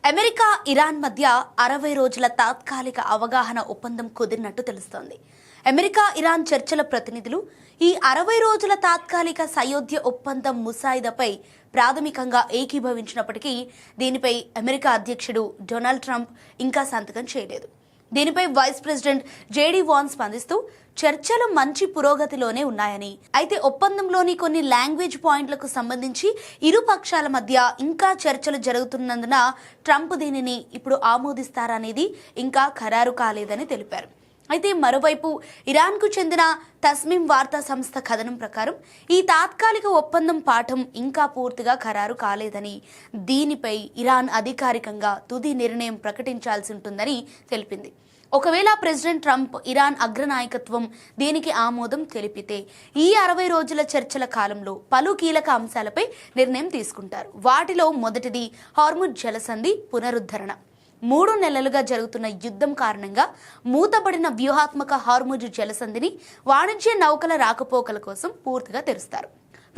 America Iran మధ్య 60 రోజుల తాత్కాలిక అవగాహన ఒప్పందం కుదిరినట్టు తెలుస్తోంది. అమెరికా ఇరాన్ చర్చల ప్రతినిధులు ఈ 60 రోజుల తాత్కాలిక సయోధ్య ఒప్పందం ముసాయిదాపై ప్రాథమికంగా ఏకీభవించినప్పటికీ దీనిపై అమెరికా అధ్యక్షుడు డొనాల్డ్ ట్రంప్ ఇంకా సంతకం చేయలేదు. దీనిపై వైస్ ప్రెసిడెంట్ జేడీ వాన్స్ స్పందిస్తూ చర్చలు మంచి పురోగతిలోనే ఉన్నాయని, అయితే ఒప్పందంలోని కొన్ని లాంగ్వేజ్ పాయింట్లకు సంబంధించి ఇరు పక్షాల మధ్య ఇంకా చర్చలు జరుగుతున్నందున ట్రంప్ దీనిని ఇప్పుడు ఆమోదిస్తారనేది ఇంకా ఖరారు కాలేదని తెలిపారు. అయితే మరోవైపు ఇరాన్కు చెందిన తస్మీం వార్తా సంస్థ కథనం ప్రకారం ఈ తాత్కాలిక ఒప్పందం పాఠం ఇంకా పూర్తిగా ఖరారు కాలేదని, దీనిపై ఇరాన్ అధికారికంగా తుది నిర్ణయం ప్రకటించాల్సి ఉంటుందని తెలిపింది. ఒకవేళ ప్రెసిడెంట్ ట్రంప్ ఇరాన్ అగ్రనాయకత్వం దీనికి ఆమోదం తెలిపితే ఈ 60 రోజుల చర్చల కాలంలో పలు కీలక అంశాలపై నిర్ణయం తీసుకుంటారు. వాటిలో మొదటిది హార్ముజ్ జలసంధి పునరుద్ధరణ. 3 నెలలుగా జరుగుతున్న యుద్ధం కారణంగా మూతబడిన వ్యూహాత్మక హార్ముజ్ జలసంధిని వాణిజ్య నౌకల రాకపోకల కోసం పూర్తిగా తెరుస్తారు.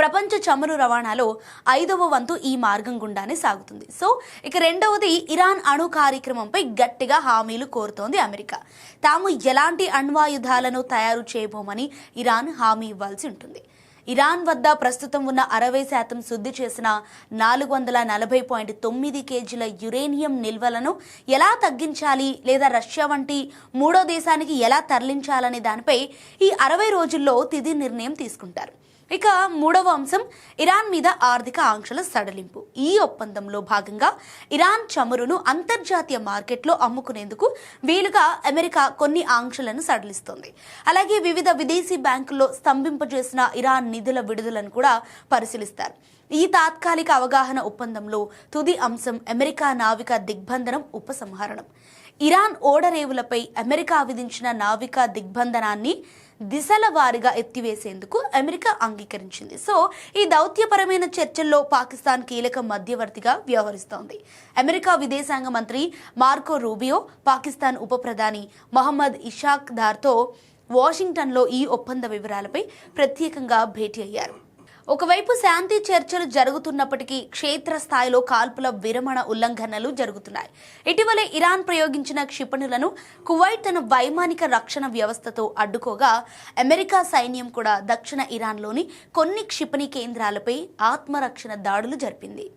ప్రపంచ చమురు రవాణాలో 5వ వంతు ఈ మార్గం గుండానే సాగుతుంది. సో ఇక రెండవది ఇరాన్ అణు కార్యక్రమంపై గట్టిగా హామీలు కోరుతోంది అమెరికా. తాము ఎలాంటి అణ్వాయుధాలను తయారు చేయబోమని ఇరాన్ హామీ ఇవ్వాల్సి ఉంటుంది. ఇరాన్ వద్ద ప్రస్తుతం ఉన్న 60% శుద్ధి చేసిన 440.9 కేజీల యురేనియం నిల్వలను ఎలా తగ్గించాలి లేదా రష్యా వంటి మూడో దేశానికి ఎలా తరలించాలనే దానిపై ఈ 60 రోజుల్లో తుది నిర్ణయం తీసుకుంటారు. ఇక మూడవ అంశం ఇరాన్ మీద ఆర్థిక ఆంక్షల సడలింపు. ఈ ఒప్పందంలో భాగంగా ఇరాన్ చమురును అంతర్జాతీయ మార్కెట్లో అమ్ముకునేందుకు వీలుగా అమెరికా కొన్ని ఆంక్షలను సడలిస్తోంది. అలాగే వివిధ విదేశీ బ్యాంకుల్లో స్తంభింపజేసిన ఇరాన్ నిధుల విడుదలను కూడా పరిశీలిస్తారు. ఈ తాత్కాలిక అవగాహన ఒప్పందంలో తుది అంశం అమెరికా నావికా దిగ్బంధనం ఉపసంహరణం. ఇరాన్ ఓడరేవులపై అమెరికా విధించిన నావికా దిగ్బంధనాన్ని దిశల వారీగా ఎత్తివేసేందుకు అమెరికా అంగీకరించింది. సో ఈ దౌత్యపరమైన చర్చల్లో పాకిస్తాన్ కీలక మధ్యవర్తిగా వ్యవహరిస్తోంది. అమెరికా విదేశాంగ మంత్రి మార్కో రూబియో పాకిస్తాన్ ఉప ప్రధాని మహమ్మద్ ఇషాక్ దార్తో వాషింగ్టన్లో ఈ ఒప్పంద వివరాలపై ప్రత్యేకంగా భేటీ అయ్యారు. ఒకవైపు శాంతి చర్చలు జరుగుతున్నప్పటికీ క్షేత్రస్థాయిలో కాల్పుల విరమణ ఉల్లంఘనలు జరుగుతున్నాయి. ఇటీవలే ఇరాన్ ప్రయోగించిన క్షిపణులను కువైట్ తన వైమానిక రక్షణ వ్యవస్థతో అడ్డుకోగా అమెరికా సైన్యం కూడా దక్షిణ ఇరాన్లోని కొన్ని క్షిపణి కేంద్రాలపై ఆత్మరక్షణ దాడులు జరిపింది.